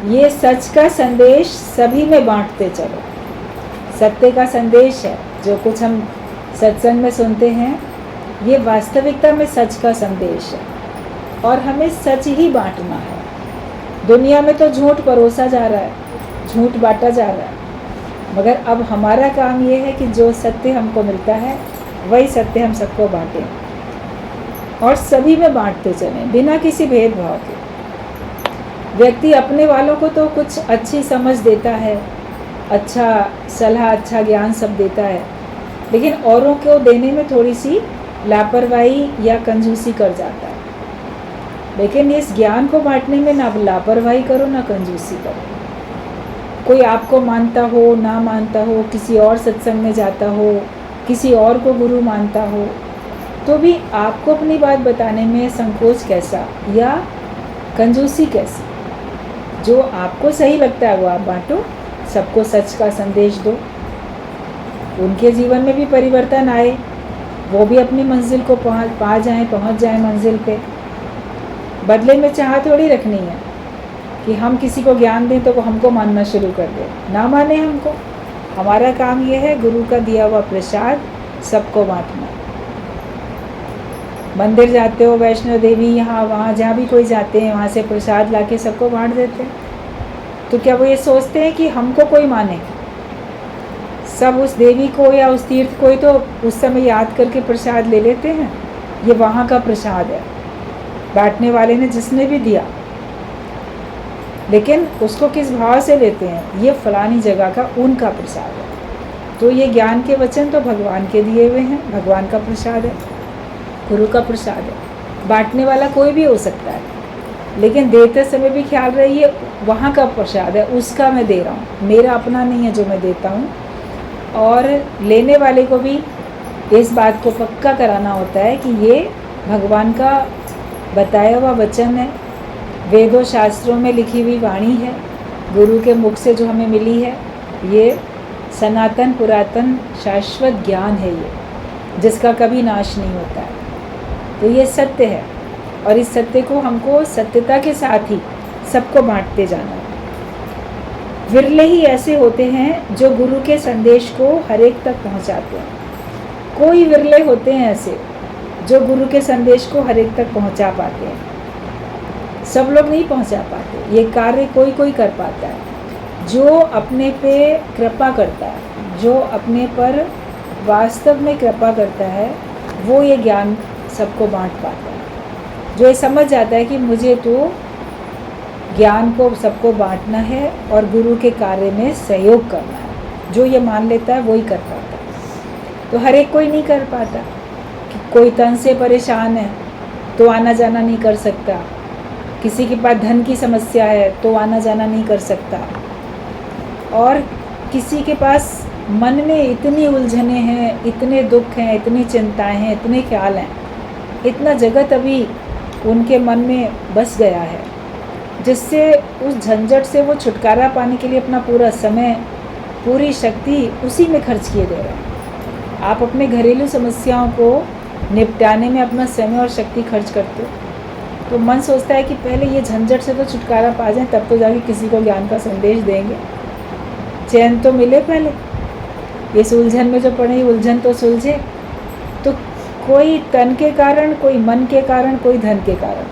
ये सच का संदेश सभी में बांटते चलो। सत्य का संदेश है जो कुछ हम सत्संग में सुनते हैं, ये वास्तविकता में सच का संदेश है और हमें सच ही बांटना है। दुनिया में तो झूठ परोसा जा रहा है, झूठ बांटा जा रहा है, मगर अब हमारा काम ये है कि जो सत्य हमको मिलता है वही सत्य हम सबको बांटें और सभी में बांटते चलें बिना किसी भेदभाव के। व्यक्ति अपने वालों को तो कुछ अच्छी समझ देता है, अच्छा सलाह, अच्छा ज्ञान सब देता है, लेकिन औरों को देने में थोड़ी सी लापरवाही या कंजूसी कर जाता है। लेकिन इस ज्ञान को बांटने में ना लापरवाही करो ना कंजूसी करो। कोई आपको मानता हो ना मानता हो, किसी और सत्संग में जाता हो, किसी और को गुरु मानता हो, तो भी आपको अपनी बात बताने में संकोच कैसा या कंजूसी कैसी। जो आपको सही लगता है वो आप बांटो, सबको सच का संदेश दो, उनके जीवन में भी परिवर्तन आए, वो भी अपनी मंजिल को पहुंच जाए मंजिल पे। बदले में चाह थोड़ी रखनी है कि हम किसी को ज्ञान दें तो वो हमको मानना शुरू कर दे, ना माने हमको। हमारा काम ये है गुरु का दिया हुआ प्रसाद सबको बांटना। मंदिर जाते हो, वैष्णो देवी, यहाँ वहाँ जहाँ भी कोई जाते हैं वहाँ से प्रसाद लाके सबको बांट देते हैं। तो क्या वो ये सोचते हैं कि हमको कोई माने? सब उस देवी को या उस तीर्थ को ही तो उस समय याद करके प्रसाद ले लेते हैं। ये वहाँ का प्रसाद है, बांटने वाले ने जिसने भी दिया, लेकिन उसको किस भाव से लेते हैं? ये फलानी जगह का उनका प्रसाद है। तो ये ज्ञान के वचन तो भगवान के दिए हुए हैं, भगवान का प्रसाद है, गुरु का प्रसाद है। बांटने वाला कोई भी हो सकता है, लेकिन देते समय भी ख्याल रहिए वहाँ का प्रसाद है, उसका मैं दे रहा हूँ, मेरा अपना नहीं है जो मैं देता हूँ। और लेने वाले को भी इस बात को पक्का कराना होता है कि ये भगवान का बताया हुआ वचन है, वेदों शास्त्रों में लिखी हुई वाणी है, गुरु के मुख से जो हमें मिली है, ये सनातन पुरातन शाश्वत ज्ञान है, ये जिसका कभी नाश नहीं होता है। तो ये सत्य है और इस सत्य को हमको सत्यता के साथ ही सबको बांटते जाना है। विरले ही ऐसे होते हैं जो गुरु के संदेश को हर एक तक पहुंचाते हैं। कोई विरले होते हैं ऐसे जो गुरु के संदेश को हर एक तक पहुंचा पाते हैं। सब लोग नहीं पहुंचा पाते, ये कार्य कोई कोई कर पाता है। जो अपने पे कृपा करता है, जो अपने पर वास्तव में कृपा करता है, वो ये ज्ञान सबको बांट पाता है। जो ये समझ जाता है कि मुझे तो ज्ञान को सबको बांटना है और गुरु के कार्य में सहयोग करना है, जो ये मान लेता है वो ही कर पाता है। तो हर एक कोई नहीं कर पाता। कि कोई तन से परेशान है तो आना जाना नहीं कर सकता, किसी के पास धन की समस्या है तो आना जाना नहीं कर सकता, और किसी के पास मन में इतनी उलझने हैं, इतने दुख हैं, इतनी चिंताएं हैं, इतने ख्याल हैं, इतना जगत अभी उनके मन में बस गया है, जिससे उस झंझट से वो छुटकारा पाने के लिए अपना पूरा समय, पूरी शक्ति उसी में खर्च किए दे रहे हैं। आप अपने घरेलू समस्याओं को निपटाने में अपना समय और शक्ति खर्च करते हो, तो मन सोचता है कि पहले ये झंझट से तो छुटकारा पा जाए, तब तो जाके किसी को ज्ञान का संदेश देंगे, चैन तो मिले, पहले इस उलझन में जो पड़े उलझन तो सुलझे। तो कोई तन के कारण, कोई मन के कारण, कोई धन के कारण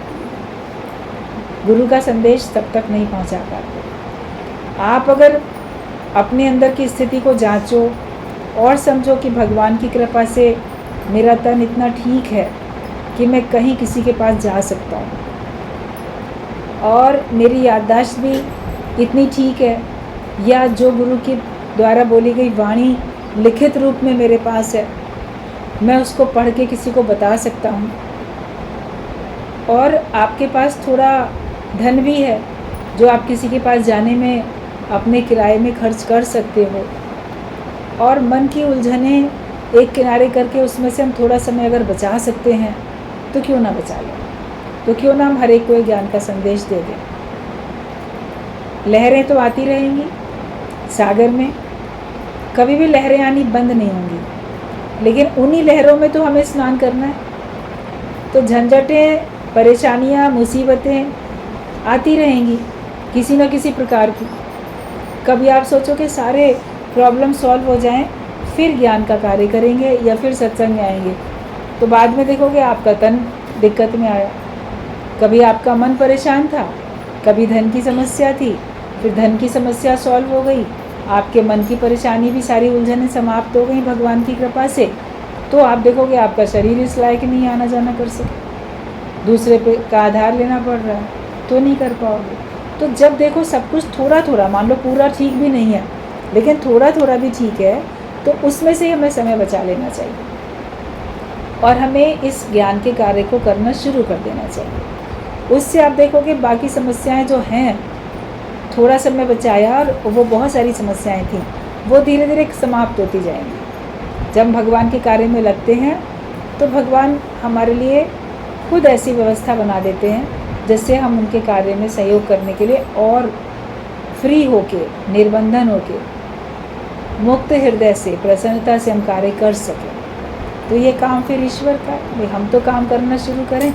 गुरु का संदेश तब तक नहीं पहुंचा पाते। आप अगर अपने अंदर की स्थिति को जांचो और समझो कि भगवान की कृपा से मेरा तन इतना ठीक है कि मैं कहीं किसी के पास जा सकता हूँ, और मेरी याददाश्त भी इतनी ठीक है, या जो गुरु के द्वारा बोली गई वाणी लिखित रूप में मेरे पास है, मैं उसको पढ़ के किसी को बता सकता हूँ, और आपके पास थोड़ा धन भी है जो आप किसी के पास जाने में अपने किराए में खर्च कर सकते हो, और मन की उलझने एक किनारे करके उसमें से हम थोड़ा समय अगर बचा सकते हैं तो क्यों ना बचा लें, तो क्यों ना हम हर एक को ज्ञान का संदेश दे दें। लहरें तो आती रहेंगी सागर में, कभी भी लहरें आनी बंद नहीं होंगी, लेकिन उन्हीं लहरों में तो हमें स्नान करना है। तो झंझटें, परेशानियाँ, मुसीबतें आती रहेंगी, किसी न किसी प्रकार की। कभी आप सोचो कि सारे प्रॉब्लम सॉल्व हो जाएं, फिर ज्ञान का कार्य करेंगे या फिर सत्संग में आएंगे, तो बाद में देखोगे आपका तन दिक्कत में आया। कभी आपका मन परेशान था, कभी धन की समस्या थी, फिर धन की समस्या सॉल्व हो गई, आपके मन की परेशानी भी सारी उलझनें समाप्त हो गई भगवान की कृपा से, तो आप देखोगे आपका शरीर इस लायक नहीं आना जाना कर सके, दूसरे पे का आधार लेना पड़ रहा है तो नहीं कर पाओगे। तो जब देखो सब कुछ थोड़ा थोड़ा, मान लो पूरा ठीक भी नहीं है लेकिन थोड़ा थोड़ा भी ठीक है, तो उसमें से हमें समय बचा लेना चाहिए और हमें इस ज्ञान के कार्य को करना शुरू कर देना चाहिए। उससे आप देखोगे बाकी समस्याएं जो हैं, थोड़ा समय बचाया और वो बहुत सारी समस्याएं थी, वो धीरे धीरे समाप्त होती जाएंगी। जब भगवान के कार्य में लगते हैं तो भगवान हमारे लिए खुद ऐसी व्यवस्था बना देते हैं जिससे हम उनके कार्य में सहयोग करने के लिए और फ्री होके, निर्बंधन होके, मुक्त हृदय से, प्रसन्नता से हम कार्य कर सकें। तो ये काम फिर ईश्वर का है, हम तो काम करना शुरू करें,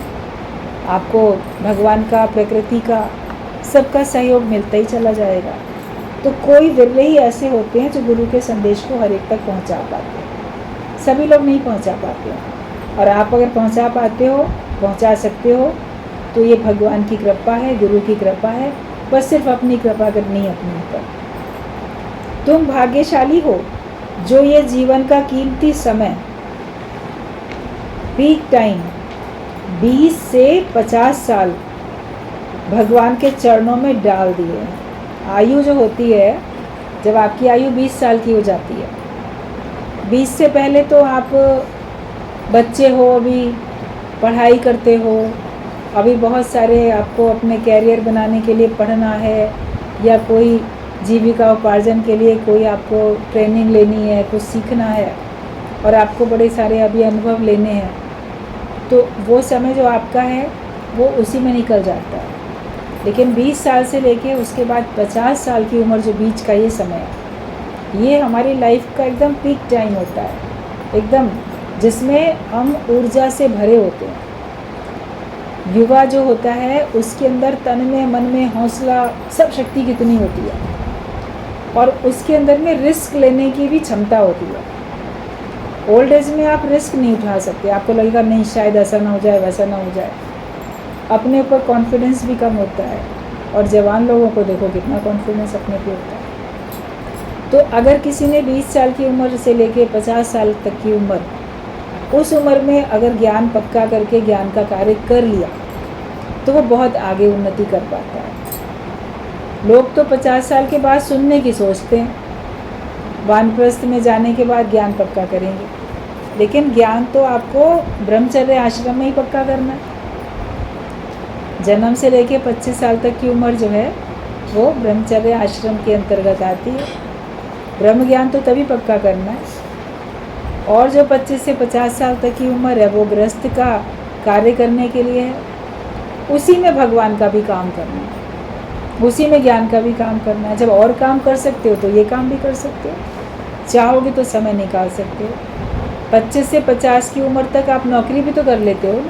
आपको भगवान का, प्रकृति का, सबका सहयोग मिलता ही चला जाएगा। तो कोई विरले ही ऐसे होते हैं जो गुरु के संदेश को हर एक तक पहुंचा पाते हैं, सभी लोग नहीं पहुंचा पाते हैं। और आप अगर पहुंचा पाते हो, पहुंचा सकते हो, तो ये भगवान की कृपा है, गुरु की कृपा है, बस सिर्फ अपनी कृपा करनी है अपने ऊपर। तुम भाग्यशाली हो जो ये जीवन का कीमती समय, पीक टाइम 20 से 50 साल भगवान के चरणों में डाल दिए हैं। आयु जो होती है, जब आपकी आयु 20 साल की हो जाती है, 20 से पहले तो आप बच्चे हो, अभी पढ़ाई करते हो, अभी बहुत सारे आपको अपने कैरियर बनाने के लिए पढ़ना है या कोई जीविका उपार्जन के लिए कोई आपको ट्रेनिंग लेनी है, कुछ सीखना है और आपको बड़े सारे अभी अनुभव लेने हैं, तो वो समय जो आपका है वो उसी में निकल जाता है। लेकिन 20 साल से लेके उसके बाद 50 साल की उम्र जो बीच का ये समय है, ये हमारी लाइफ का एकदम पीक टाइम होता है, एकदम जिसमें हम ऊर्जा से भरे होते हैं। युवा जो होता है उसके अंदर तन में, मन में, हौसला, सब शक्ति कितनी होती है और उसके अंदर में रिस्क लेने की भी क्षमता होती है। ओल्ड एज में आप रिस्क नहीं उठा सकते, आपको लगेगा नहीं शायद ऐसा ना हो जाए, वैसा ना हो जाए, अपने ऊपर कॉन्फिडेंस भी कम होता है। और जवान लोगों को देखो कितना कॉन्फिडेंस अपने पे होता है। तो अगर किसी ने 20 साल की उम्र से लेके 50 साल तक की उम्र, उस उम्र में अगर ज्ञान पक्का करके ज्ञान का कार्य कर लिया तो वो बहुत आगे उन्नति कर पाता है। लोग तो 50 साल के बाद सुनने की सोचते हैं, वानप्रस्थ में जाने के बाद ज्ञान पक्का करेंगे, लेकिन ज्ञान तो आपको ब्रह्मचर्य आश्रम में ही पक्का करना है। जन्म से लेके 25 साल तक की उम्र जो है वो ब्रह्मचर्य आश्रम के अंतर्गत आती है। ब्रह्म ज्ञान तो तभी पक्का करना है। और जो 25 से 50 साल तक की उम्र है वो गृहस्थ का कार्य करने के लिए है, उसी में भगवान का भी काम करना है, उसी में ज्ञान का भी काम करना है। जब और काम कर सकते हो तो ये काम भी कर सकते हो, चाहोगे तो समय निकाल सकते हो। 25 से 50 की उम्र तक आप नौकरी भी तो कर लेते हो।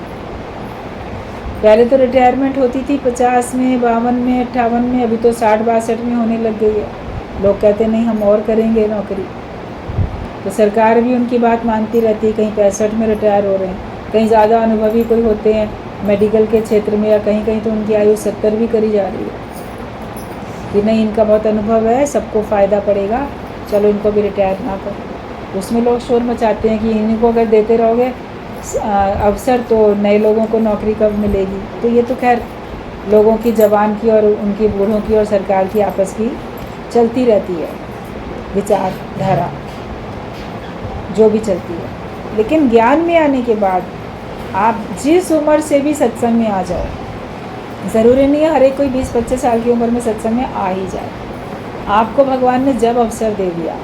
पहले तो रिटायरमेंट होती थी 50 में, 52 में, 58 में, अभी तो 60-62 में होने लग गई है। लोग कहते नहीं हम और करेंगे नौकरी, तो सरकार भी उनकी बात मानती रहती है। कहीं 65 में रिटायर हो रहे हैं, कहीं ज़्यादा अनुभवी कोई होते हैं मेडिकल के क्षेत्र में, या कहीं कहीं तो उनकी आयु 70 भी करी जा रही है कि नहीं इनका बहुत अनुभव है, सबको फ़ायदा पड़ेगा, चलो इनको भी रिटायर ना करो। उसमें लोग शोर मचाते हैं कि इन्हीं को अगर देते रहोगे अवसर तो नए लोगों को नौकरी कब मिलेगी। तो ये तो खैर लोगों की जबान की और उनकी बूढ़ों की और सरकार की आपस की चलती रहती है विचारधारा, जो भी चलती है। लेकिन ज्ञान में आने के बाद आप जिस उम्र से भी सत्संग में आ जाओ, ज़रूरी नहीं है हर एक कोई 20-25 साल की उम्र में सत्संग में आ ही जाए। आपको भगवान ने जब अवसर दे दिया,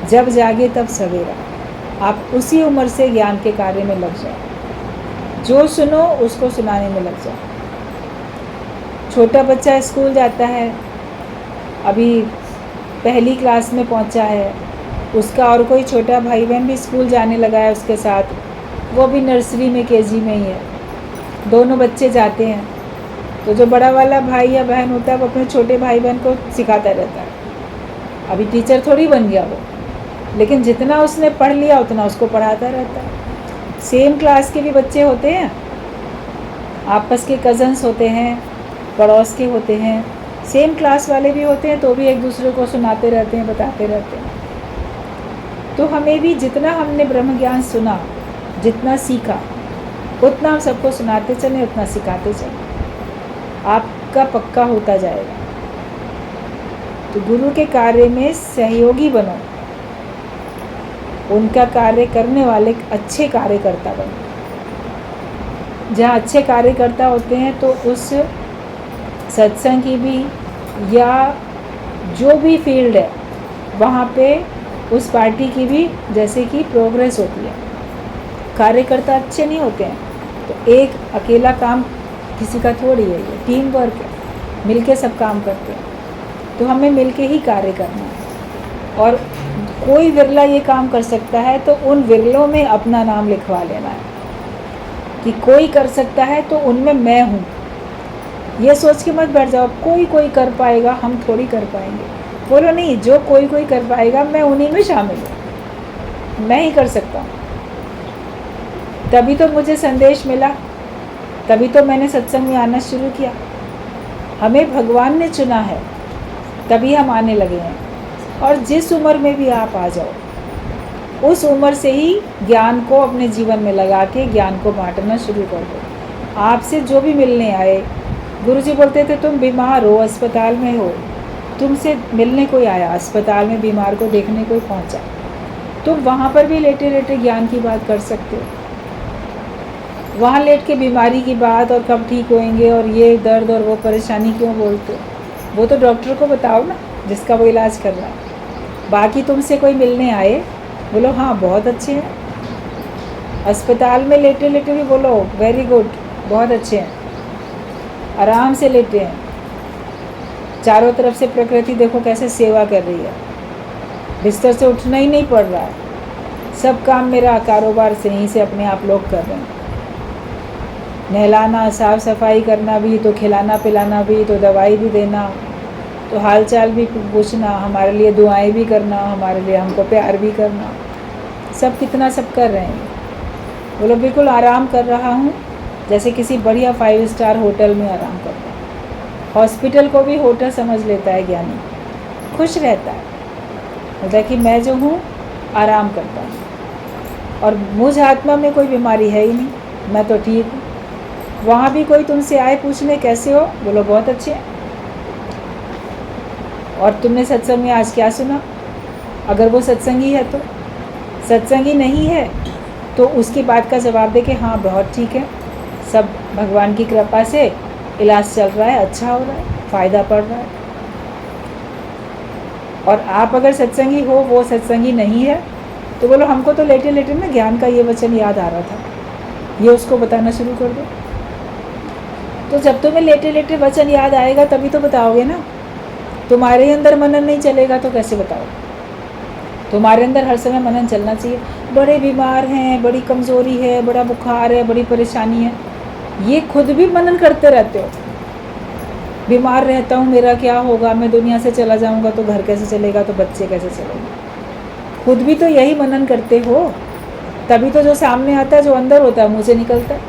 जब जागे तब सवेरा, आप उसी उम्र से ज्ञान के कार्य में लग जाओ। जो सुनो उसको सुनाने में लग जाओ। छोटा बच्चा स्कूल जाता है, अभी पहली क्लास में पहुंचा है, उसका और कोई छोटा भाई बहन भी स्कूल जाने लगा है उसके साथ, वो भी नर्सरी में, केजी में ही है। दोनों बच्चे जाते हैं, तो जो बड़ा वाला भाई या बहन होता है वो अपने छोटे भाई बहन को सिखाता रहता है। अभी टीचर थोड़ी बन गया वो, लेकिन जितना उसने पढ़ लिया उतना उसको पढ़ाता रहता है। सेम क्लास के भी बच्चे होते हैं, आपस के कज़न्स होते हैं, पड़ोस के होते हैं, सेम क्लास वाले भी होते हैं, तो भी एक दूसरे को सुनाते रहते हैं, बताते रहते हैं। तो हमें भी जितना हमने ब्रह्म ज्ञान सुना, जितना सीखा, उतना हम सबको सुनाते चलें, उतना सिखाते चलें, आपका पक्का होता जाएगा। तो गुरु के कार्य में सहयोगी बनो, उनका कार्य करने वाले अच्छे कार्यकर्ता बनो। जहाँ अच्छे कार्यकर्ता होते हैं तो उस सत्संग की भी या जो भी फील्ड है वहाँ पे उस पार्टी की भी जैसे कि प्रोग्रेस होती है। कार्यकर्ता अच्छे नहीं होते हैं तो एक अकेला काम किसी का थोड़ी है, ये टीम वर्क है, मिलके सब काम करते हैं। तो हमें मिलके ही कार्य करना है, और कोई विरला ये काम कर सकता है तो उन विरलों में अपना नाम लिखवा लेना है कि कोई कर सकता है तो उनमें मैं हूँ। ये सोच के मत बैठ जाओ कोई कर पाएगा, हम थोड़ी कर पाएंगे। बोलो नहीं, जो कोई कर पाएगा मैं उन्हीं में शामिल हूँ, मैं ही कर सकता हूँ। तभी तो मुझे संदेश मिला, तभी तो मैंने सत्संग में आना शुरू किया। हमें भगवान ने चुना है, तभी हम आने लगे हैं। और जिस उम्र में भी आप आ जाओ, उस उम्र से ही ज्ञान को अपने जीवन में लगा के ज्ञान को बांटना शुरू कर दो। आपसे जो भी मिलने आए, गुरुजी बोलते थे तुम बीमार हो, अस्पताल में हो, तुमसे मिलने कोई आया, अस्पताल में बीमार को देखने कोई पहुंचा, तुम वहाँ पर भी लेटे लेटे ज्ञान की बात कर सकते हो। वहाँ लेट के बीमारी की बात और कब ठीक होएंगे और ये दर्द और वो परेशानी क्यों बोलते हो, वो तो डॉक्टर को बताओ ना, जिसका वो इलाज कर रहा है। बाकी तुमसे कोई मिलने आए, बोलो हाँ बहुत अच्छे हैं। अस्पताल में लेटे लेटे भी बोलो वेरी गुड, बहुत अच्छे हैं, आराम से लेटे हैं। चारों तरफ से प्रकृति देखो कैसे सेवा कर रही है, बिस्तर से उठना ही नहीं पड़ रहा है, सब काम मेरा कारोबार से यहीं से अपने आप लोग कर रहे हैं। नहलाना, साफ़ सफाई करना भी, तो खिलाना पिलाना भी, तो दवाई भी देना, तो हाल चाल भी पूछना, हमारे लिए दुआएं भी करना, हमारे लिए हमको प्यार भी करना, सब कितना सब कर रहे हैं। बोलो बिल्कुल आराम कर रहा हूँ, जैसे किसी बढ़िया 5 स्टार होटल में आराम कर रहा हूँ। हॉस्पिटल को भी होटल समझ लेता है ज्ञानी, खुश रहता है, बोलता है कि मैं जो हूँ आराम करता हूँ और मुझ आत्मा में कोई बीमारी है ही नहीं, मैं तो ठीक हूँ। वहाँ भी कोई तुमसे आए पूछने कैसे हो, बोलो बहुत अच्छे हैं। और तुमने सत्संग में आज क्या सुना, अगर वो सत्संगी है तो, सत्संगी नहीं है तो उसकी बात का जवाब दे के हाँ बहुत ठीक है, सब भगवान की कृपा से इलाज चल रहा है, अच्छा हो रहा है, फ़ायदा पड़ रहा है। और आप अगर सत्संगी हो, वो सत्संगी नहीं है, तो बोलो हमको तो लेटे लेटे ना ज्ञान का ये वचन याद आ रहा था, ये उसको बताना शुरू कर दो। तो जब तुम्हें लेटे लेटे वचन याद आएगा तभी तो बताओगे ना। तुम्हारे अंदर मनन नहीं चलेगा तो कैसे बताओ। तुम्हारे अंदर हर समय मनन चलना चाहिए। बड़े बीमार हैं, बड़ी कमज़ोरी है, बड़ा बुखार है, बड़ी परेशानी है, ये खुद भी मनन करते रहते हो। बीमार रहता हूँ, मेरा क्या होगा, मैं दुनिया से चला जाऊँगा तो घर कैसे चलेगा, तो बच्चे कैसे चलेंगे। खुद भी तो यही मनन करते हो, तभी तो जो सामने आता है, जो अंदर होता है, मुँह से निकलता है।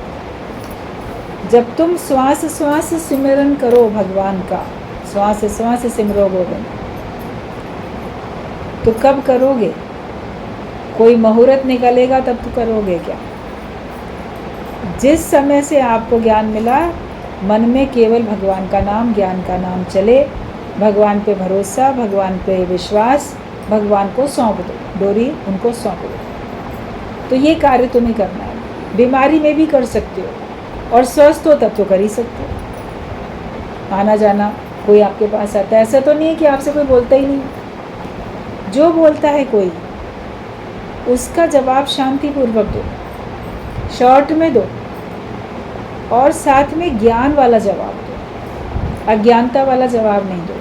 जब तुम श्वास श्वास सिमरन करो भगवान का, श्वास श्वास सिमरो गोविंद, तो कब करोगे? कोई मुहूर्त निकलेगा तब तो करोगे क्या? जिस समय से आपको ज्ञान मिला, मन में केवल भगवान का नाम, ज्ञान का नाम चले, भगवान पे भरोसा, भगवान पे विश्वास, भगवान को सौंप दो, डोरी उनको सौंप दो। तो ये कार्य तुम्हें करना है। बीमारी में भी कर सकते हो, और स्वस्थ हो तब तो कर ही सकते हो। आना जाना कोई आपके पास आता है, ऐसा तो नहीं है कि आपसे कोई बोलता ही नहीं। जो बोलता है कोई, उसका जवाब शांतिपूर्वक दो, शॉर्ट में दो, और साथ में ज्ञान वाला जवाब दो, अज्ञानता वाला जवाब नहीं दो।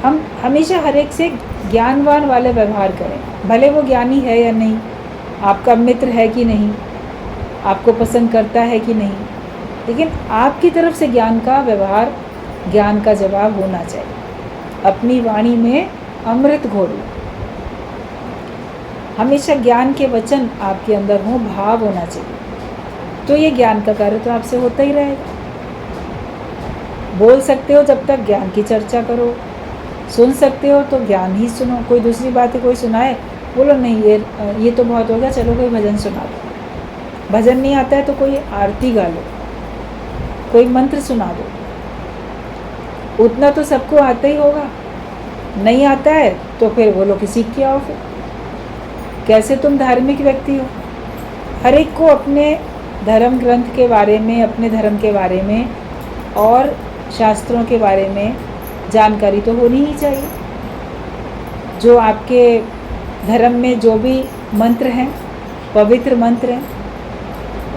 हम हमेशा हर एक से ज्ञानवान वाले व्यवहार करें, भले वो ज्ञानी है या नहीं, आपका मित्र है कि नहीं, आपको पसंद करता है कि नहीं, लेकिन आपकी तरफ से ज्ञान का व्यवहार, ज्ञान का जवाब होना चाहिए। अपनी वाणी में अमृत घोलो, हमेशा ज्ञान के वचन आपके अंदर हो, भाव होना चाहिए। तो ये ज्ञान का कार्य तो आपसे होता ही रहेगा। बोल सकते हो जब तक ज्ञान की चर्चा करो, सुन सकते हो तो ज्ञान ही सुनो। कोई दूसरी बातें कोई सुनाए, बोलो नहीं ये तो बहुत होगा, चलो कोई भजन सुना दो। भजन नहीं आता है तो कोई आरती गा लो, कोई मंत्र सुना दो। उतना तो सबको आता ही होगा। नहीं आता है तो फिर बोलो कि सीख के आओ। फिर कैसे तुम धार्मिक व्यक्ति हो? हर एक को अपने धर्म ग्रंथ के बारे में, अपने धर्म के बारे में और शास्त्रों के बारे में जानकारी तो होनी ही चाहिए। जो आपके धर्म में जो भी मंत्र हैं, पवित्र मंत्र हैं,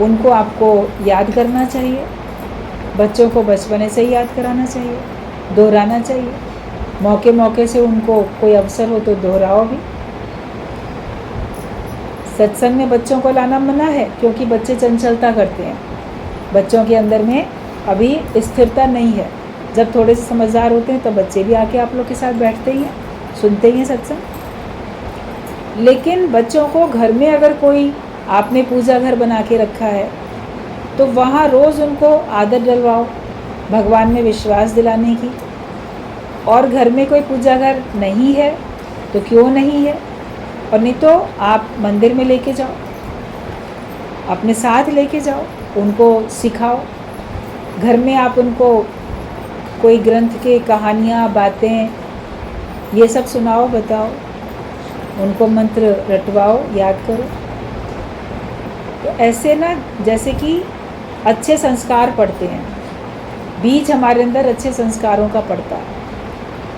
उनको आपको याद करना चाहिए। बच्चों को बचपने से ही याद कराना चाहिए, दोहराना चाहिए। मौके मौके से उनको कोई अवसर हो तो दोहराओ भी। सत्संग में बच्चों को लाना मना है क्योंकि बच्चे चंचलता करते हैं, बच्चों के अंदर में अभी स्थिरता नहीं है। जब थोड़े से समझदार होते हैं तो बच्चे भी आके आप लोग के साथ बैठते ही हैं, सुनते ही हैं सत्संग। लेकिन बच्चों को घर में अगर कोई आपने पूजा घर बना के रखा है तो वहाँ रोज़ उनको आदत डलवाओ भगवान में विश्वास दिलाने की। और घर में कोई पूजा घर नहीं है तो क्यों नहीं है, और नहीं तो आप मंदिर में लेके जाओ, अपने साथ लेके जाओ, उनको सिखाओ। घर में आप उनको कोई ग्रंथ के कहानियाँ, बातें ये सब सुनाओ, बताओ, उनको मंत्र रटवाओ, याद करो। तो ऐसे ना जैसे कि अच्छे संस्कार पड़ते हैं, बीज हमारे अंदर अच्छे संस्कारों का पड़ता है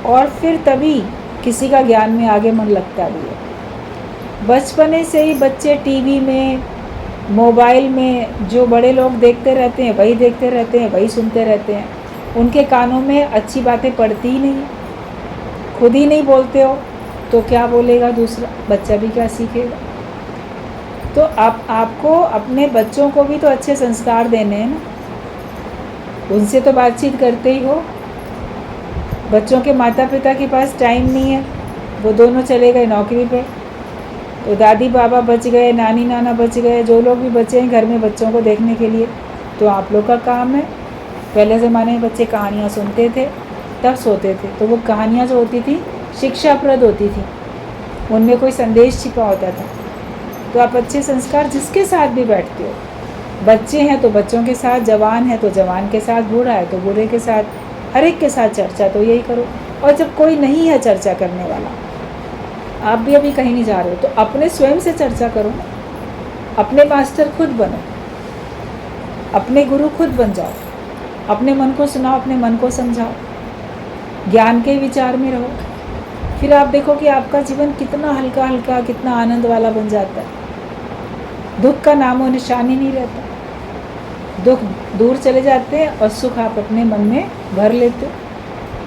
और फिर तभी किसी का ज्ञान में आगे मन लगता भी है। बचपने से ही बच्चे टीवी में, मोबाइल में जो बड़े लोग देखते रहते हैं वही देखते रहते हैं, वही सुनते रहते हैं। उनके कानों में अच्छी बातें पड़ती ही नहीं। खुद ही नहीं बोलते हो तो क्या बोलेगा दूसरा? बच्चा भी क्या सीखेगा? तो आपको अपने बच्चों को भी तो अच्छे संस्कार देने हैं ना। उनसे तो बातचीत करते ही हो। बच्चों के माता पिता के पास टाइम नहीं है, वो दोनों चले गए नौकरी पे, तो दादी बाबा बच गए, नानी नाना बच गए, जो लोग भी बचे हैं घर में बच्चों को देखने के लिए, तो आप लोग का काम है। पहले ज़माने में बच्चे कहानियाँ सुनते थे तब सोते थे, तो वो कहानियाँ जो होती थी शिक्षाप्रद होती थी, उनमें कोई संदेश छिपा होता था। तो आप अच्छे संस्कार जिसके साथ भी बैठते हो, बच्चे हैं तो बच्चों के साथ, जवान है तो जवान के साथ, बूढ़ा है तो बूढ़े के साथ, हर एक के साथ चर्चा तो यही करो। और जब कोई नहीं है चर्चा करने वाला, आप भी अभी कहीं नहीं जा रहे हो, तो अपने स्वयं से चर्चा करो। अपने मास्टर खुद बनो, अपने गुरु खुद बन जाओ, अपने मन को सुनाओ, अपने मन को समझाओ, ज्ञान के विचार में रहो। फिर आप देखो कि आपका जीवन कितना हल्का हल्का, कितना आनंद वाला बन जाता है। दुख का नामो निशान ही नहीं रहता, दुख दूर चले जाते हैं और सुख आप अपने मन में भर लेते हो।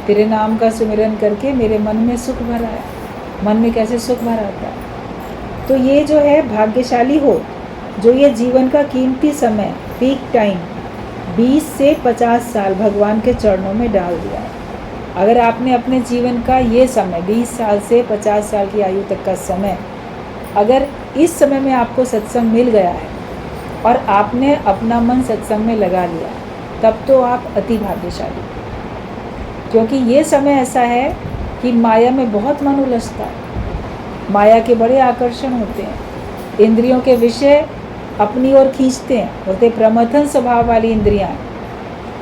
तेरे नाम का सुमिरन करके मेरे मन में सुख भरा है। मन में कैसे सुख भरा आता है? तो ये जो है भाग्यशाली हो जो ये जीवन का कीमती समय, पीक टाइम 20 से 50 साल भगवान के चरणों में डाल दिया है। अगर आपने अपने जीवन का ये समय 20 साल से 50 साल की आयु तक का समय, अगर इस समय में आपको सत्संग मिल गया है और आपने अपना मन सत्संग में लगा लिया, तब तो आप अति भाग्यशाली। क्योंकि ये समय ऐसा है कि माया में बहुत मन उलझता है, माया के बड़े आकर्षण होते हैं, इंद्रियों के विषय अपनी ओर खींचते हैं। बोलते प्रमथन स्वभाव वाली इंद्रियां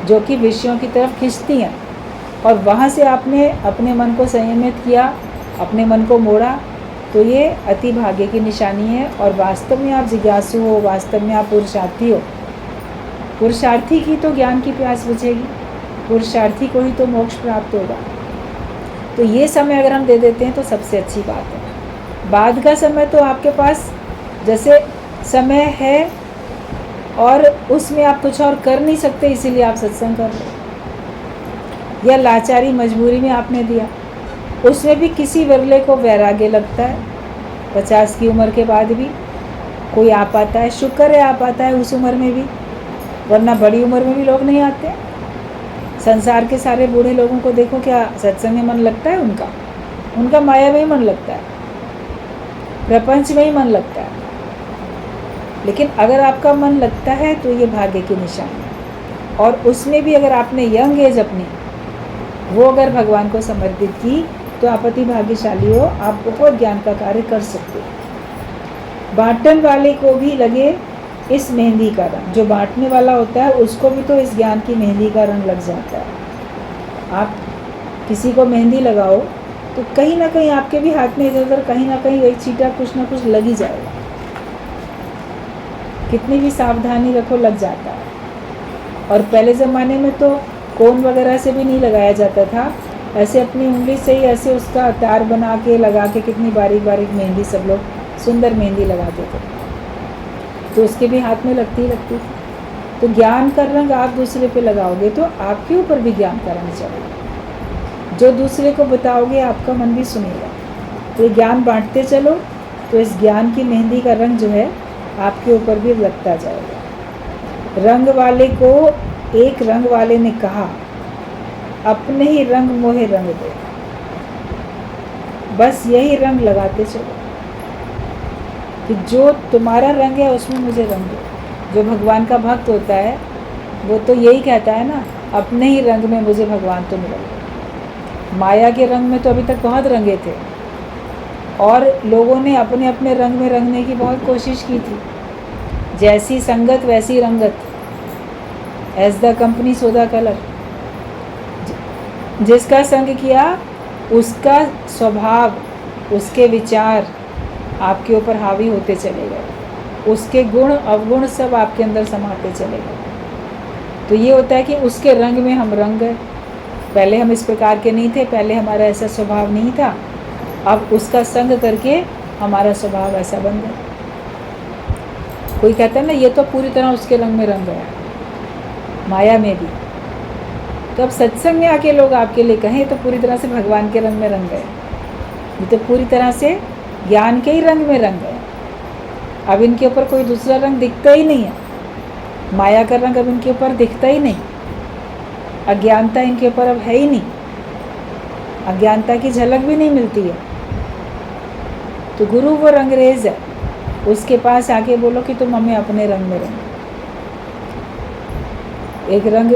जो कि विषयों की तरफ खींचती हैं, और वहाँ से आपने अपने मन को संयमित किया, अपने मन को मोड़ा, तो ये अति भाग्य की निशानी है। और वास्तव में आप जिज्ञासु हो, वास्तव में आप पुरुषार्थी हो। पुरुषार्थी की तो ज्ञान की प्यास बुझेगी, पुरुषार्थी को ही तो मोक्ष प्राप्त होगा। तो ये समय अगर हम दे देते हैं तो सबसे अच्छी बात है। बाद का समय तो आपके पास जैसे समय है और उसमें आप कुछ और कर नहीं सकते, इसीलिए आप सत्संग कर रहे हो, या लाचारी मजबूरी में आपने दिया। उसमें भी किसी विरले को वैराग्य लगता है, 50 की उम्र के बाद भी कोई आ पाता है, शुक्र है आ पाता है उस उम्र में भी, वरना बड़ी उम्र में भी लोग नहीं आते। संसार के सारे बूढ़े लोगों को देखो, क्या सत्संग में मन लगता है उनका? उनका माया में ही मन लगता है, प्रपंच में ही मन लगता है। लेकिन अगर आपका मन लगता है तो ये भाग्य की निशानी है। और उसमें भी अगर आपने यंग एज अपनी वो अगर भगवान को समर्पित की तो आप अति भाग्यशाली हो, आप बहुत ज्ञान का कार्य कर सकते हो। बांटने वाले को भी लगे इस मेहंदी का रंग, जो बांटने वाला होता है उसको भी तो इस ज्ञान की मेहंदी का रंग लग जाता है। आप किसी को मेहंदी लगाओ तो कहीं ना कहीं आपके भी हाथ में इधर उधर कहीं ना कहीं एक चीटा कुछ ना कुछ लग ही जाएगा, कितनी भी सावधानी रखो लग जाता है। और पहले ज़माने में तो कोन वगैरह से भी नहीं लगाया जाता था, ऐसे अपनी उंगली से ही ऐसे उसका तार बना के लगा के कितनी बारीक बारीक मेहंदी, सब लोग सुंदर मेहंदी लगाते थे, तो उसके भी हाथ में लगती थी। तो ज्ञान का रंग आप दूसरे पे लगाओगे तो आपके ऊपर भी ज्ञान का रंग चलेगा, जो दूसरे को बताओगे आपका मन भी सुनेगा। तो ज्ञान बांटते चलो तो इस ज्ञान की मेहंदी का रंग जो है आपके ऊपर भी लगता जाएगा। रंग वाले को एक रंग वाले ने कहा, अपने ही रंग मोहे रंग दे, बस यही रंग लगाते चलो कि जो तुम्हारा रंग है उसमें मुझे रंग दो। जो भगवान का भक्त होता है वो तो यही कहता है ना, अपने ही रंग में मुझे भगवान तो मिला। माया के रंग में तो अभी तक बहुत रंगे थे और लोगों ने अपने अपने रंग में रंगने की बहुत कोशिश की थी। जैसी संगत वैसी रंगत, as the company so the colour. जिसका संग किया उसका स्वभाव, उसके विचार आपके ऊपर हावी होते चले गए, उसके गुण अवगुण सब आपके अंदर समाते चले गए। तो ये होता है कि उसके रंग में हम रंग गए। पहले हम इस प्रकार के नहीं थे, पहले हमारा ऐसा स्वभाव नहीं था, अब उसका संग करके हमारा स्वभाव ऐसा बन गया। कोई कहता है ना ये तो पूरी तरह उसके रंग में रंग गया, माया में भी। तो अब सत्संग में आके लोग आपके लिए कहें तो पूरी तरह से भगवान के रंग में रंग गए, ये तो पूरी तरह से ज्ञान के ही रंग में रंग गए। अब इनके ऊपर कोई दूसरा रंग दिखता ही नहीं है, माया का रंग अब इनके ऊपर दिखता ही नहीं, अज्ञानता इनके ऊपर अब है ही नहीं, अज्ञानता की झलक भी नहीं मिलती है। तो गुरु वो रंगरेज है, उसके पास आके बोलो कि तुम हमें अपने रंग में रंग। एक रंग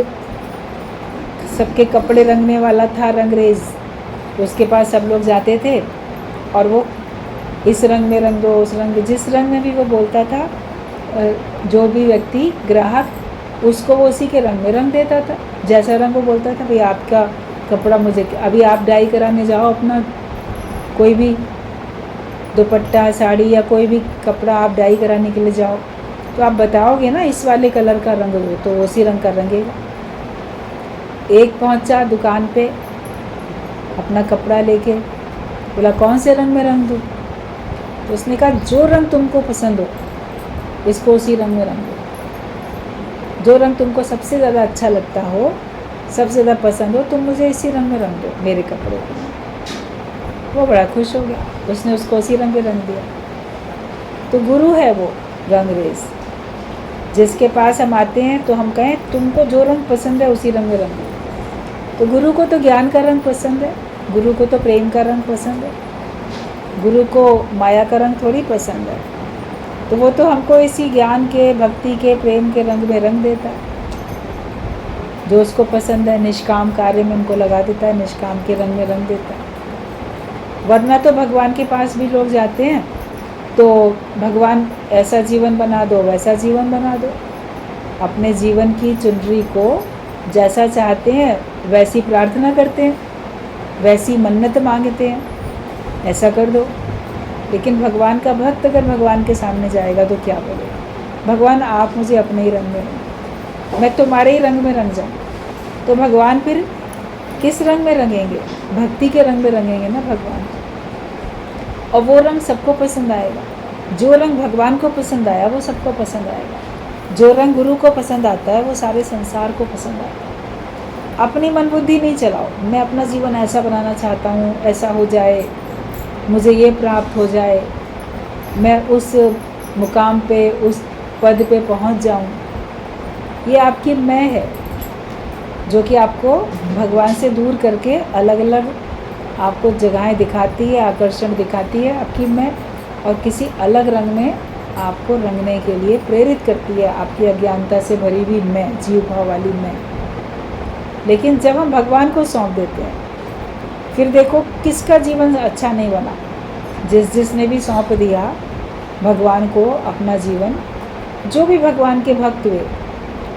सबके कपड़े रंगने वाला था रंगरेज, उसके पास सब लोग जाते थे और वो इस रंग में रंग दो, उस रंग, जिस रंग में भी वो बोलता था जो भी व्यक्ति ग्राहक उसको वो उसी के रंग में रंग देता था। जैसा रंग वो बोलता था, भाई आपका कपड़ा मुझे, अभी आप डाई कराने जाओ अपना कोई भी दुपट्टा साड़ी या कोई भी कपड़ा आप डाई कराने के लिए जाओ तो आप बताओगे ना इस वाले कलर का रंग दो, तो उसी रंग का रंगेगा। एक पहुंचा दुकान पे अपना कपड़ा लेके, बोला कौन से रंग में रंग दूँ? तो उसने कहा जो रंग तुमको पसंद हो इसको उसी रंग में रंग दो, जो रंग तुमको सबसे ज़्यादा अच्छा लगता हो, सबसे ज़्यादा पसंद हो, तुम मुझे इसी रंग में रंग दो मेरे कपड़े को। वो बड़ा खुश हो गया, उसने उसको उसी रंग में रंग दिया। तो गुरु है वो रंगरेज, जिसके पास हम आते हैं तो हम कहें तुमको जो रंग पसंद है उसी रंग में रंग दो। तो गुरु को तो ज्ञान का रंग पसंद है, गुरु को तो प्रेम का रंग पसंद है, गुरु को माया का रंग थोड़ी पसंद है। तो वो तो हमको इसी ज्ञान के, भक्ति के, प्रेम के रंग में रंग देता है। जो उसको पसंद है निष्काम कार्य में उनको लगा देता है, निष्काम के रंग में रंग देता है। वरना तो भगवान के पास भी लोग जाते हैं तो भगवान ऐसा जीवन बना दो, वैसा जीवन बना दो। अपने जीवन की चुनरी को जैसा चाहते हैं वैसी प्रार्थना करते हैं, वैसी मन्नत मांगते हैं, ऐसा कर दो। लेकिन भगवान का भक्त अगर भगवान के सामने जाएगा तो क्या बोलेगा? भगवान आप मुझे अपने ही रंग में रंग, मैं तुम्हारे ही रंग में रंग जाऊँ। तो भगवान फिर किस रंग में रंगेंगे? भक्ति के रंग में रंगेंगे ना भगवान। और वो रंग सबको पसंद आएगा। जो रंग भगवान को पसंद आया वो सबको पसंद आएगा। जो रंग गुरु को पसंद आता है वो सारे संसार को पसंद आता है। अपनी मन बुद्धि नहीं चलाओ, मैं अपना जीवन ऐसा बनाना चाहता हूँ, ऐसा हो जाए, मुझे ये प्राप्त हो जाए, मैं उस मुकाम पे, उस पद पे पहुँच जाऊँ। ये आपकी मैं है, जो कि आपको भगवान से दूर करके अलग अलग आपको जगहें दिखाती है, आकर्षण दिखाती है आपकी मैं, और किसी अलग रंग में आपको रंगने के लिए प्रेरित करती है, आपकी अज्ञानता से भरी हुई मैं, जीव भाव वाली मैं। लेकिन जब हम भगवान को सौंप देते हैं, फिर देखो किसका जीवन अच्छा नहीं बना। जिसने भी सौंप दिया भगवान को अपना जीवन, जो भी भगवान के भक्त हुए,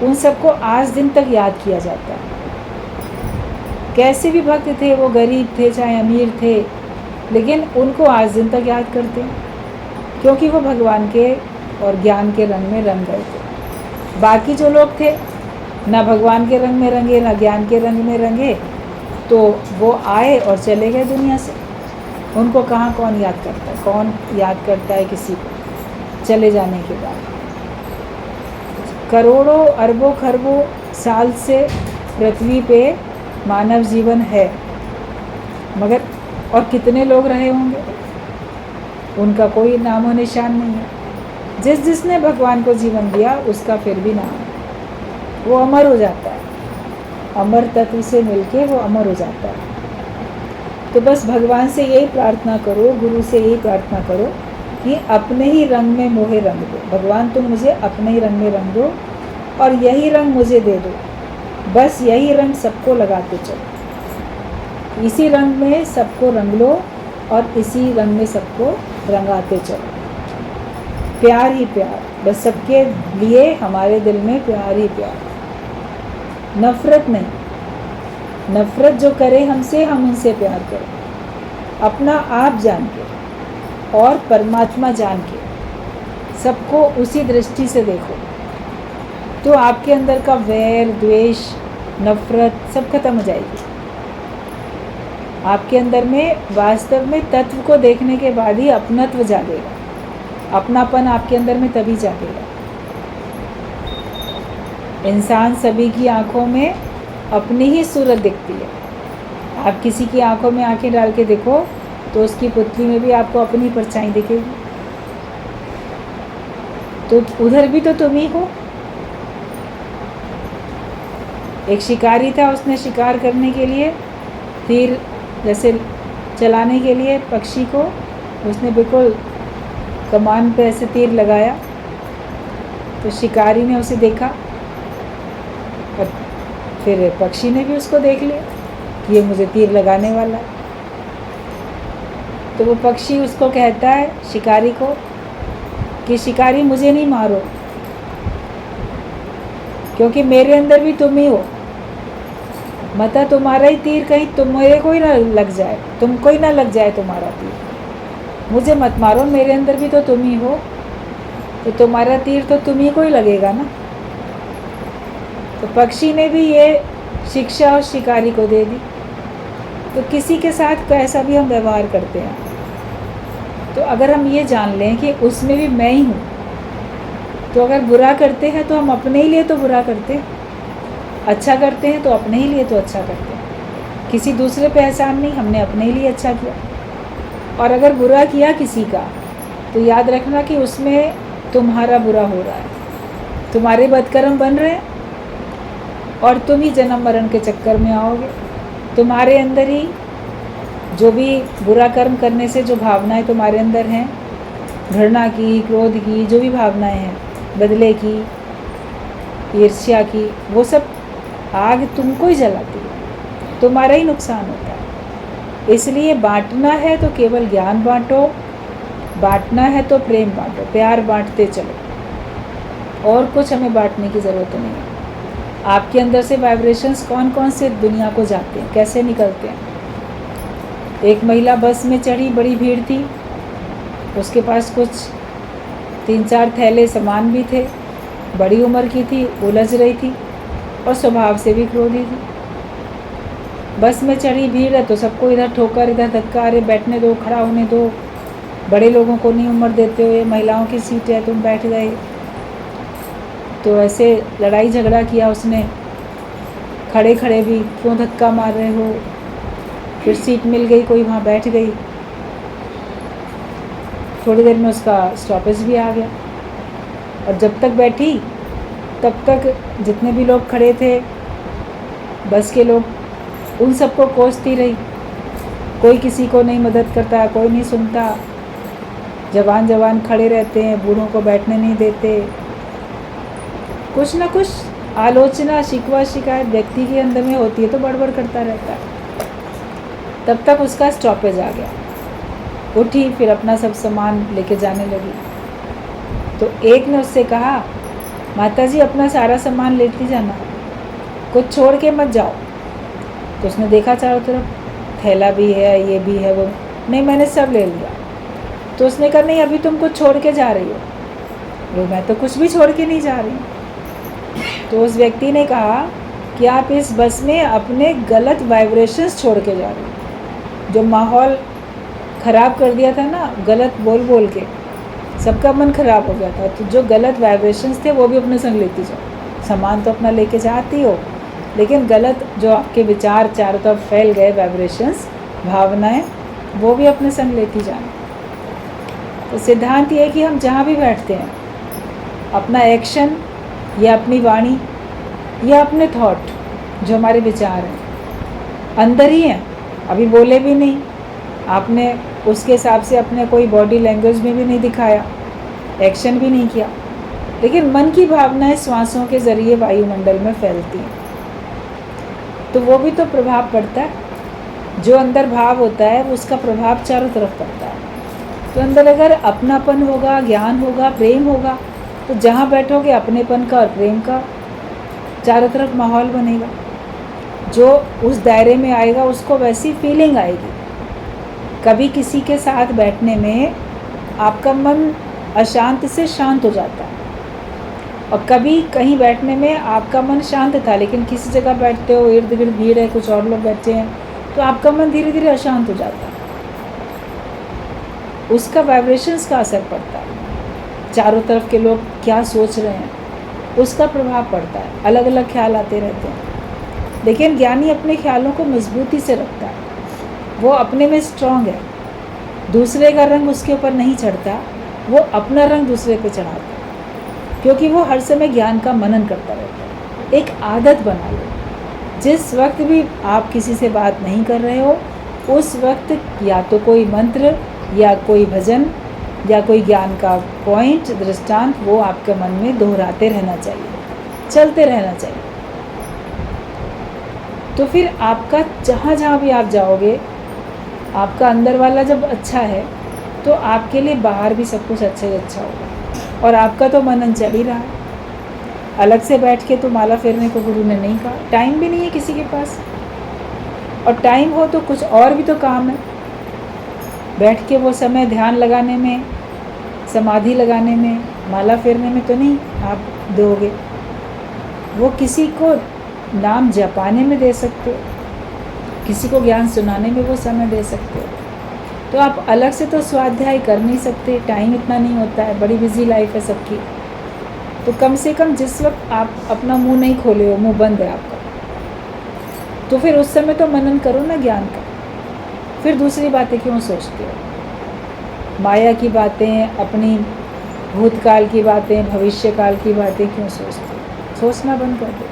उन सबको आज दिन तक याद किया जाता है। कैसे भी भक्त थे, वो गरीब थे चाहे अमीर थे, लेकिन उनको आज दिन तक याद करते हैं, क्योंकि वो भगवान के और ज्ञान के रंग में रंग गए थे। बाकी जो लोग थे, ना भगवान के रंग में रंगे ना ज्ञान के रंग में रंगे, तो वो आए और चले गए दुनिया से। उनको कहाँ कौन याद करता है? कौन याद करता है किसी को चले जाने के बाद? करोड़ों अरबों खरबों साल से पृथ्वी पे मानव जीवन है, मगर और कितने लोग रहे होंगे, उनका कोई नामो निशान नहीं है। जिसने भगवान को जीवन दिया उसका फिर भी नाम है, वो अमर हो जाता है, अमर तत्व से मिलके वो अमर हो जाता है। तो बस भगवान से यही प्रार्थना करो, गुरु से यही प्रार्थना करो कि अपने ही रंग में मोहे रंग दो। भगवान तुम मुझे अपने ही रंग में रंग दो और यही रंग मुझे दे दो। बस यही रंग सबको लगाते चलो, इसी रंग में सबको रंग लो और इसी रंग में सबको रंगाते चलो। प्यार ही प्यार, बस सबके लिए हमारे दिल में प्यार ही प्यार, नफ़रत नहीं। नफ़रत जो करे हमसे, हम उनसे प्यार करें। अपना आप जान के और परमात्मा जान के सबको उसी दृष्टि से देखो, तो आपके अंदर का वैर, द्वेष, नफ़रत सब खत्म हो जाएगी। आपके अंदर में वास्तव में तत्व को देखने के बाद ही अपनत्व जागेगा। अपनापन आपके अंदर में तभी जागेगा। इंसान सभी की आंखों में अपनी ही सूरत दिखती है। आप किसी की आंखों में आंखें डाल के देखो तो उसकी पुतली में भी आपको अपनी परछाई दिखेगी। तो उधर भी तो तुम ही हो। एक शिकारी था, उसने शिकार करने के लिए तीर जैसे चलाने के लिए पक्षी को उसने बिल्कुल कमान पे ऐसे तीर लगाया, तो शिकारी ने उसे देखा और फिर पक्षी ने भी उसको देख लिया कि ये मुझे तीर लगाने वाला है। तो वो पक्षी उसको कहता है शिकारी को कि शिकारी मुझे नहीं मारो, क्योंकि मेरे अंदर भी तुम ही हो। मता तुम्हारा ही तीर कहीं तुम्हारे को ही ना लग जाए, तुमको ही ना लग जाए तुम्हारा तीर। मुझे मत मारो, मेरे अंदर भी तो तुम ही हो, तो तुम्हारा तीर तो तुम ही को ही लगेगा ना। तो पक्षी ने भी ये शिक्षा उस शिकारी को दे दी। तो किसी के साथ कैसा भी हम व्यवहार करते हैं, तो अगर हम ये जान लें कि उसमें भी मैं ही हूँ, तो अगर बुरा करते हैं तो हम अपने ही लिए तो बुरा करते हैं, अच्छा करते हैं तो अपने ही लिए तो अच्छा करते हैं। किसी दूसरे पे एहसान नहीं, हमने अपने ही लिए अच्छा किया। और अगर बुरा किया किसी का, तो याद रखना कि उसमें तुम्हारा बुरा हो रहा है, तुम्हारे बदकर्म बन रहे हैं और तुम ही जन्म मरण के चक्कर में आओगे। तुम्हारे अंदर ही जो भी बुरा कर्म करने से जो भावनाएं तुम्हारे अंदर हैं, घृणा की, क्रोध की, जो भी भावनाएं हैं, बदले की, ईर्ष्या की, वो सब आग तुमको ही जलाती है, तुम्हारा ही नुकसान होता है। इसलिए बांटना है तो केवल ज्ञान बांटो, बांटना है तो प्रेम बांटो, प्यार बांटते चलो, और कुछ हमें बांटने की ज़रूरत नहीं है। आपके अंदर से वाइब्रेशंस कौन कौन से दुनिया को जाते हैं, कैसे निकलते हैं। एक महिला बस में चढ़ी, बड़ी भीड़ थी, उसके पास कुछ 3-4 थैले सामान भी थे, बड़ी उम्र की थी, उलझ रही थी और स्वभाव से भी क्रोधी थी। बस में चढ़ी भीड़ है तो सबको इधर ठोकर इधर धक्का, अरे बैठने दो, खड़ा होने दो, बड़े लोगों को नहीं उम्र देते हो, ये महिलाओं की सीट है, तुम बैठ गए। तो ऐसे लड़ाई झगड़ा किया उसने, खड़े खड़े भी क्यों धक्का मार रहे हो। फिर सीट मिल गई, कोई वहाँ बैठ गई। थोड़ी देर में उसका स्टॉपेज भी आ गया, और जब तक बैठी तब तक जितने भी लोग खड़े थे, बस के लोग, उन सबको कोसती रही। कोई किसी को नहीं मदद करता, कोई नहीं सुनता। जवान जवान खड़े रहते हैं, बूढ़ों को बैठने नहीं देते। कुछ ना कुछ आलोचना, शिकवा, शिकायत व्यक्ति के अंदर में होती है तो बड़बड़ करता रहता है। तब तक उसका स्टॉपेज आ गया। उठी, फिर अपना सब सामान लेके जाने लगी। तो एक ने उससे कहा, माताजी अपना सारा सामान लेती जाना, कुछ छोड़ के मत जाओ। तो उसने देखा चारों तरफ, थैला भी है, ये भी है, वो नहीं, मैंने सब ले लिया। तो उसने कहा, नहीं, अभी तुम कुछ छोड़ के जा रही हो। वो, मैं तो कुछ भी छोड़ के नहीं जा रही हूँ। तो उस व्यक्ति ने कहा कि आप इस बस में अपने गलत वाइब्रेशंस छोड़ के जा रही हो। जो माहौल ख़राब कर दिया था ना, गलत बोल बोल के सबका मन ख़राब हो गया था, तो जो गलत वाइब्रेशंस थे वो भी अपने संग लेती जाओ। सामान तो अपना लेके जाती हो, लेकिन गलत जो आपके विचार चारों तरफ फैल गए, वाइब्रेशंस, भावनाएं, वो भी अपने संग लेती जाना। तो सिद्धांत ये है कि हम जहाँ भी बैठते हैं, अपना एक्शन या अपनी वाणी या अपने थॉट, जो हमारे विचार हैं, अंदर ही हैं, अभी बोले भी नहीं, आपने उसके हिसाब से अपने कोई बॉडी लैंग्वेज में भी नहीं दिखाया, एक्शन भी नहीं किया, लेकिन मन की भावनाएं श्वासों के ज़रिए वायुमंडल में फैलती हैं, तो वो भी तो प्रभाव पड़ता है। जो अंदर भाव होता है उसका प्रभाव चारों तरफ पड़ता है। तो अंदर अगर अपनापन होगा, ज्ञान होगा, प्रेम होगा, तो जहाँ बैठोगे अपनेपन का और प्रेम का चारों तरफ माहौल बनेगा। जो उस दायरे में आएगा उसको वैसी फीलिंग आएगी। कभी किसी के साथ बैठने में आपका मन अशांत से शांत हो जाता है, और कभी कहीं बैठने में आपका मन शांत था, लेकिन किसी जगह बैठते हो, इर्द गिर्द भीड़ है, कुछ और लोग बैठे हैं, तो आपका मन धीरे धीरे अशांत हो जाता है। उसका वाइब्रेशंस का असर पड़ता है। चारों तरफ के लोग क्या सोच रहे हैं, उसका प्रभाव पड़ता है। अलग अलग ख्याल आते रहते हैं, लेकिन ज्ञानी अपने ख्यालों को मजबूती से रखता है। वो अपने में स्ट्रांग है, दूसरे का रंग उसके ऊपर नहीं चढ़ता, वो अपना रंग दूसरे पे चढ़ाता है, क्योंकि वो हर समय ज्ञान का मनन करता रहता है। एक आदत बना लो, जिस वक्त भी आप किसी से बात नहीं कर रहे हो, उस वक्त या तो कोई मंत्र या कोई भजन या कोई ज्ञान का पॉइंट, दृष्टांत, वो आपके मन में दोहराते रहना चाहिए, चलते रहना चाहिए। तो फिर आपका जहाँ जहाँ भी आप जाओगे, आपका अंदर वाला जब अच्छा है तो आपके लिए बाहर भी सब कुछ अच्छा ही अच्छा होगा। और आपका तो मनन चल ही रहा है। अलग से बैठ के तो माला फेरने को गुरु ने नहीं कहा, टाइम भी नहीं है किसी के पास, और टाइम हो तो कुछ और भी तो काम है। बैठ के वो समय ध्यान लगाने में, समाधि लगाने में, माला फेरने में तो नहीं आप दोगे। वो किसी को नाम जपाने में दे सकते हो, किसी को ज्ञान सुनाने में वो समय दे सकते हो। तो आप अलग से तो स्वाध्याय कर नहीं सकते, टाइम इतना नहीं होता है, बड़ी बिजी लाइफ है सबकी। तो कम से कम जिस वक्त आप अपना मुंह नहीं खोले हो, मुंह बंद है आपका, तो फिर उस समय तो मनन करो ना ज्ञान का। फिर दूसरी बातें क्यों सोचते हो? माया की बातें, अपनी भूतकाल की बातें, भविष्यकाल की बातें क्यों सोचते हो? सोचना बंद कर दो।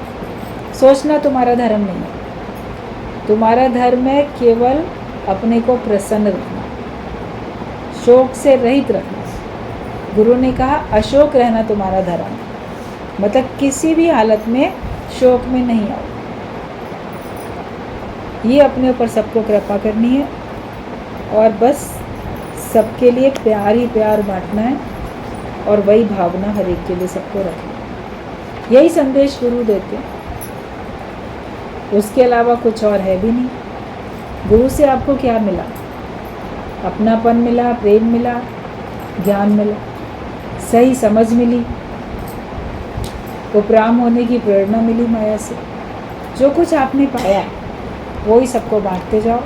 सोचना तुम्हारा धर्म नहीं है। तुम्हारा धर्म है केवल अपने को प्रसन्न रखना, शोक से रहित रखना। गुरु ने कहा अशोक रहना तुम्हारा धर्म, मतलब किसी भी हालत में शोक में नहीं आओ। ये अपने ऊपर सबको कृपा करनी है, और बस सबके लिए प्यार ही प्यार बांटना है, और वही भावना हर एक के लिए सबको रखना है। यही संदेश गुरु देते हैं, उसके अलावा कुछ और है भी नहीं। गुरु से आपको क्या मिला? अपनापन मिला, प्रेम मिला, ज्ञान मिला, सही समझ मिली, उपराम होने की प्रेरणा मिली माया से। जो कुछ आपने पाया वो ही सबको बांटते जाओ।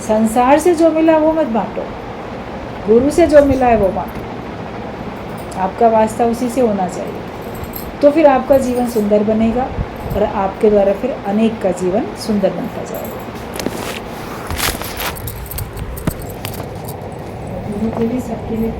संसार से जो मिला वो मत बांटो, गुरु से जो मिला है वो बांटो। आपका वास्ता उसी से होना चाहिए, तो फिर आपका जीवन सुंदर बनेगा, और आपके द्वारा फिर अनेक का जीवन सुंदर बनता जाएगा। गुरु के लिए सबके लिए